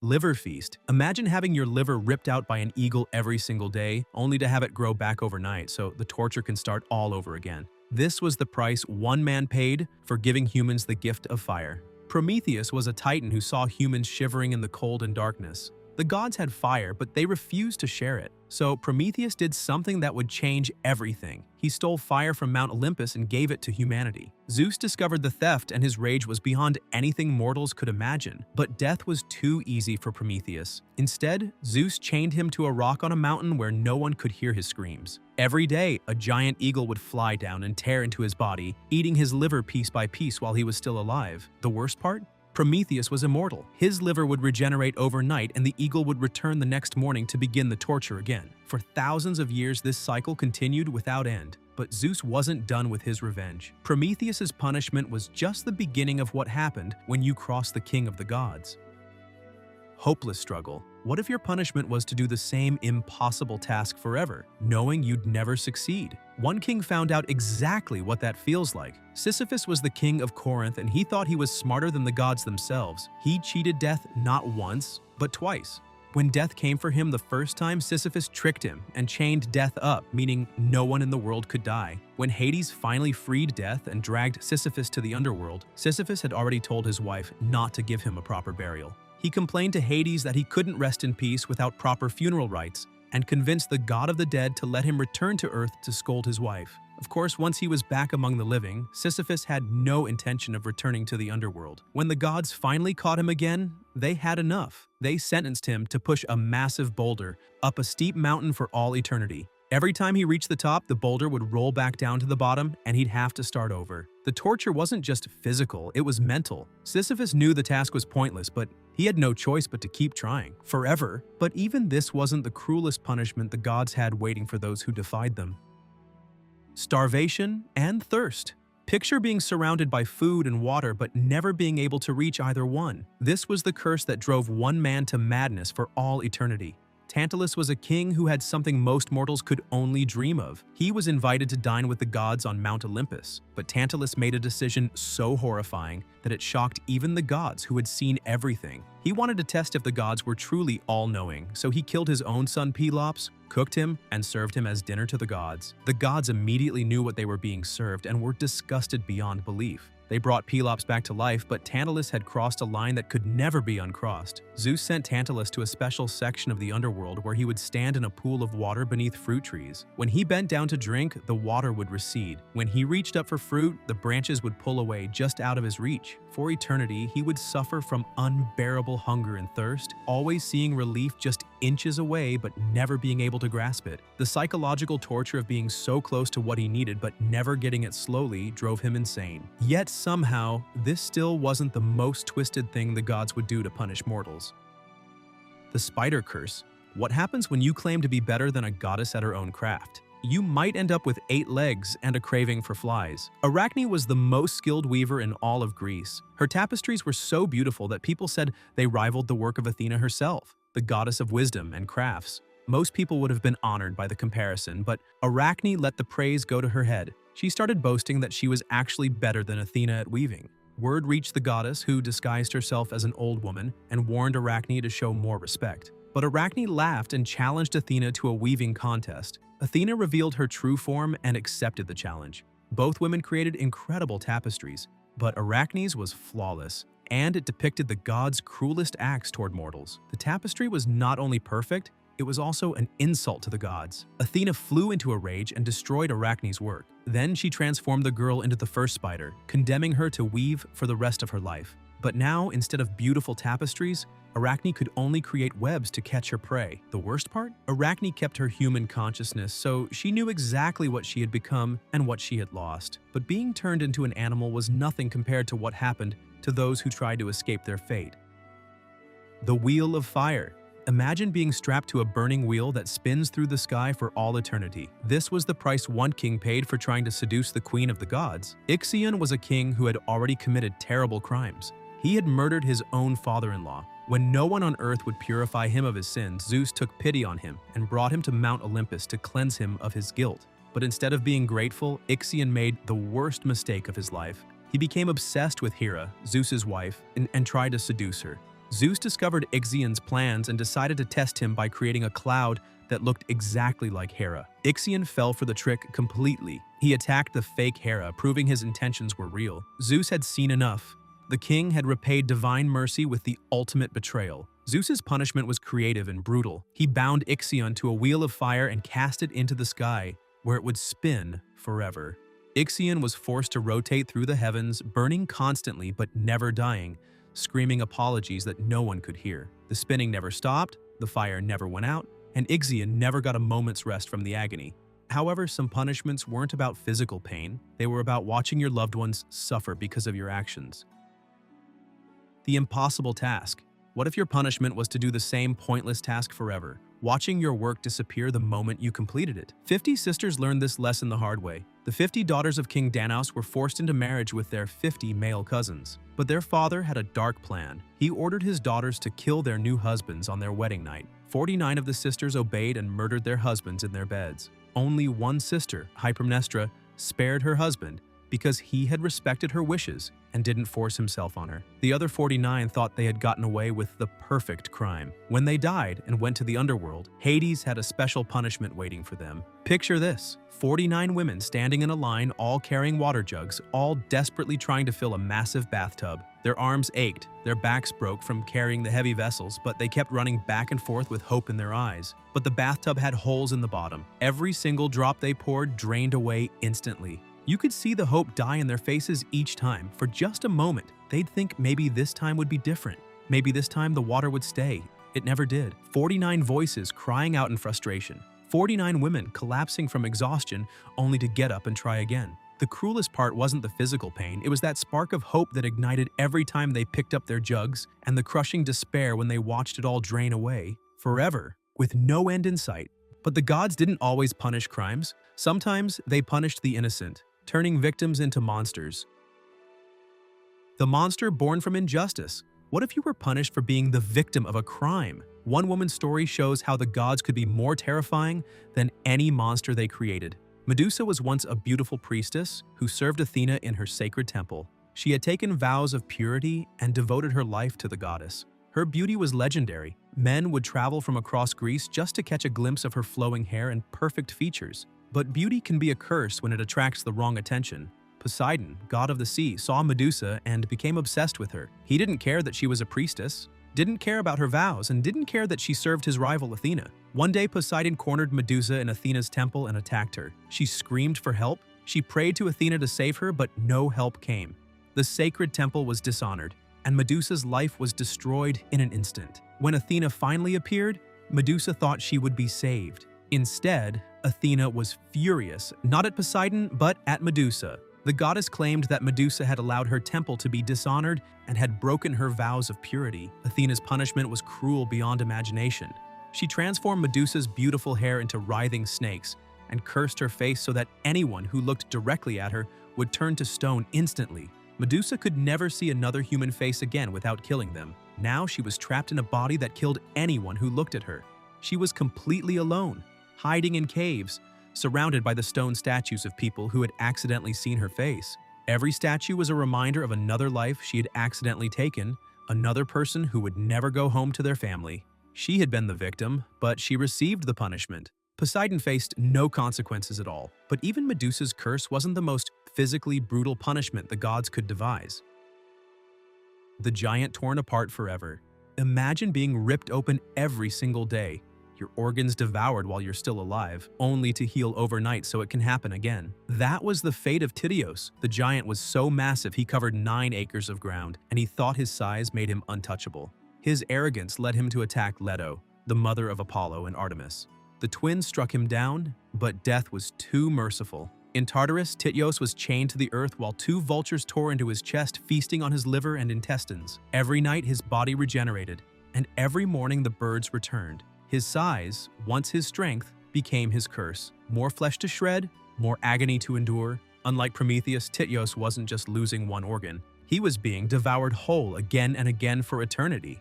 Liver feast. Imagine having your liver ripped out by an eagle every single day, only to have it grow back overnight so the torture can start all over again. This was the price one man paid for giving humans the gift of fire. Prometheus was a titan who saw humans shivering in the cold and darkness. The gods had fire, but they refused to share it. So Prometheus did something that would change everything. He stole fire from Mount Olympus and gave it to humanity. Zeus discovered the theft, and his rage was beyond anything mortals could imagine. But death was too easy for Prometheus. Instead, Zeus chained him to a rock on a mountain where no one could hear his screams. Every day, a giant eagle would fly down and tear into his body, eating his liver piece by piece while he was still alive. The worst part? Prometheus was immortal. His liver would regenerate overnight, and the eagle would return the next morning to begin the torture again. For thousands of years, this cycle continued without end. But Zeus wasn't done with his revenge. Prometheus's punishment was just the beginning of what happened when you cross the king of the gods. Hopeless struggle. What if your punishment was to do the same impossible task forever, knowing you'd never succeed? One king found out exactly what that feels like. Sisyphus was the king of Corinth, and he thought he was smarter than the gods themselves. He cheated death not once, but twice. When death came for him the first time, Sisyphus tricked him and chained death up, meaning no one in the world could die. When Hades finally freed death and dragged Sisyphus to the underworld, Sisyphus had already told his wife not to give him a proper burial. He complained to Hades that he couldn't rest in peace without proper funeral rites, and convinced the god of the dead to let him return to Earth to scold his wife. Of course, once he was back among the living, Sisyphus had no intention of returning to the underworld. When the gods finally caught him again, they had enough. They sentenced him to push a massive boulder up a steep mountain for all eternity. Every time he reached the top, the boulder would roll back down to the bottom, and he'd have to start over. The torture wasn't just physical, it was mental. Sisyphus knew the task was pointless, but he had no choice but to keep trying, forever. But even this wasn't the cruelest punishment the gods had waiting for those who defied them. Starvation and thirst. Picture being surrounded by food and water but never being able to reach either one. This was the curse that drove one man to madness for all eternity. Tantalus was a king who had something most mortals could only dream of. He was invited to dine with the gods on Mount Olympus, but Tantalus made a decision so horrifying that it shocked even the gods who had seen everything. He wanted to test if the gods were truly all-knowing, so he killed his own son Pelops, cooked him, and served him as dinner to the gods. The gods immediately knew what they were being served and were disgusted beyond belief. They brought Pelops back to life, but Tantalus had crossed a line that could never be uncrossed. Zeus sent Tantalus to a special section of the underworld where he would stand in a pool of water beneath fruit trees. When he bent down to drink, the water would recede. When he reached up for fruit, the branches would pull away just out of his reach. For eternity, he would suffer from unbearable hunger and thirst, always seeing relief just inches away but never being able to grasp it. The psychological torture of being so close to what he needed but never getting it slowly drove him insane. Yet somehow, this still wasn't the most twisted thing the gods would do to punish mortals. The spider curse. What happens when you claim to be better than a goddess at her own craft? You might end up with 8 legs and a craving for flies. Arachne was the most skilled weaver in all of Greece. Her tapestries were so beautiful that people said they rivaled the work of Athena herself, the goddess of wisdom and crafts. Most people would have been honored by the comparison, but Arachne let the praise go to her head. She started boasting that she was actually better than Athena at weaving. Word reached the goddess, who disguised herself as an old woman and warned Arachne to show more respect. But Arachne laughed and challenged Athena to a weaving contest. Athena revealed her true form and accepted the challenge. Both women created incredible tapestries, but Arachne's was flawless, and it depicted the gods' cruelest acts toward mortals. The tapestry was not only perfect, it was also an insult to the gods. Athena flew into a rage and destroyed Arachne's work. Then she transformed the girl into the first spider, condemning her to weave for the rest of her life. But now, instead of beautiful tapestries, Arachne could only create webs to catch her prey. The worst part? Arachne kept her human consciousness, so she knew exactly what she had become and what she had lost. But being turned into an animal was nothing compared to what happened to those who tried to escape their fate. The Wheel of Fire. Imagine being strapped to a burning wheel that spins through the sky for all eternity. This was the price one king paid for trying to seduce the queen of the gods. Ixion was a king who had already committed terrible crimes. He had murdered his own father-in-law. When no one on earth would purify him of his sins, Zeus took pity on him and brought him to Mount Olympus to cleanse him of his guilt. But instead of being grateful, Ixion made the worst mistake of his life. He became obsessed with Hera, Zeus's wife, and tried to seduce her. Zeus discovered Ixion's plans and decided to test him by creating a cloud that looked exactly like Hera. Ixion fell for the trick completely. He attacked the fake Hera, proving his intentions were real. Zeus had seen enough. The king had repaid divine mercy with the ultimate betrayal. Zeus's punishment was creative and brutal. He bound Ixion to a wheel of fire and cast it into the sky, where it would spin forever. Ixion was forced to rotate through the heavens, burning constantly but never dying, screaming apologies that no one could hear. The spinning never stopped, the fire never went out, and Ixion never got a moment's rest from the agony. However, some punishments weren't about physical pain. They were about watching your loved ones suffer because of your actions. The impossible task. What if your punishment was to do the same pointless task forever, watching your work disappear the moment you completed it? 50 sisters learned this lesson the hard way. The 50 daughters of King Danaids were forced into marriage with their 50 male cousins. But their father had a dark plan. He ordered his daughters to kill their new husbands on their wedding night. 49 of the sisters obeyed and murdered their husbands in their beds. Only one sister, Hypermnestra, spared her husband because he had respected her wishes and didn't force himself on her. The other 49 thought they had gotten away with the perfect crime. When they died and went to the underworld, Hades had a special punishment waiting for them. Picture this: 49 women standing in a line, all carrying water jugs, all desperately trying to fill a massive bathtub. Their arms ached, their backs broke from carrying the heavy vessels, but they kept running back and forth with hope in their eyes. But the bathtub had holes in the bottom. Every single drop they poured drained away instantly. You could see the hope die in their faces each time. For just a moment, they'd think maybe this time would be different. Maybe this time the water would stay. It never did. 49 voices crying out in frustration. 49 women collapsing from exhaustion only to get up and try again. The cruelest part wasn't the physical pain, it was that spark of hope that ignited every time they picked up their jugs, and the crushing despair when they watched it all drain away, forever, with no end in sight. But the gods didn't always punish crimes. Sometimes they punished the innocent, turning victims into monsters. The monster born from injustice. What if you were punished for being the victim of a crime? One woman's story shows how the gods could be more terrifying than any monster they created. Medusa was once a beautiful priestess who served Athena in her sacred temple. She had taken vows of purity and devoted her life to the goddess. Her beauty was legendary. Men would travel from across Greece just to catch a glimpse of her flowing hair and perfect features. But beauty can be a curse when it attracts the wrong attention. Poseidon, god of the sea, saw Medusa and became obsessed with her. He didn't care that she was a priestess, didn't care about her vows, and didn't care that she served his rival Athena. One day, Poseidon cornered Medusa in Athena's temple and attacked her. She screamed for help. She prayed to Athena to save her, but no help came. The sacred temple was dishonored, and Medusa's life was destroyed in an instant. When Athena finally appeared, Medusa thought she would be saved. Instead, Athena was furious, not at Poseidon, but at Medusa. The goddess claimed that Medusa had allowed her temple to be dishonored and had broken her vows of purity. Athena's punishment was cruel beyond imagination. She transformed Medusa's beautiful hair into writhing snakes and cursed her face so that anyone who looked directly at her would turn to stone instantly. Medusa could never see another human face again without killing them. Now she was trapped in a body that killed anyone who looked at her. She was completely alone, hiding in caves, surrounded by the stone statues of people who had accidentally seen her face. Every statue was a reminder of another life she had accidentally taken, another person who would never go home to their family. She had been the victim, but she received the punishment. Poseidon faced no consequences at all, but even Medusa's curse wasn't the most physically brutal punishment the gods could devise. The giant torn apart forever. Imagine being ripped open every single day, your organs devoured while you're still alive, only to heal overnight so it can happen again. That was the fate of Tityos. The giant was so massive he covered 9 acres of ground, and he thought his size made him untouchable. His arrogance led him to attack Leto, the mother of Apollo and Artemis. The twins struck him down, but death was too merciful. In Tartarus, Tityos was chained to the earth while 2 vultures tore into his chest, feasting on his liver and intestines. Every night his body regenerated, and every morning the birds returned. His size, once his strength, became his curse. More flesh to shred, more agony to endure. Unlike Prometheus, Tityos wasn't just losing one organ. He was being devoured whole again and again for eternity.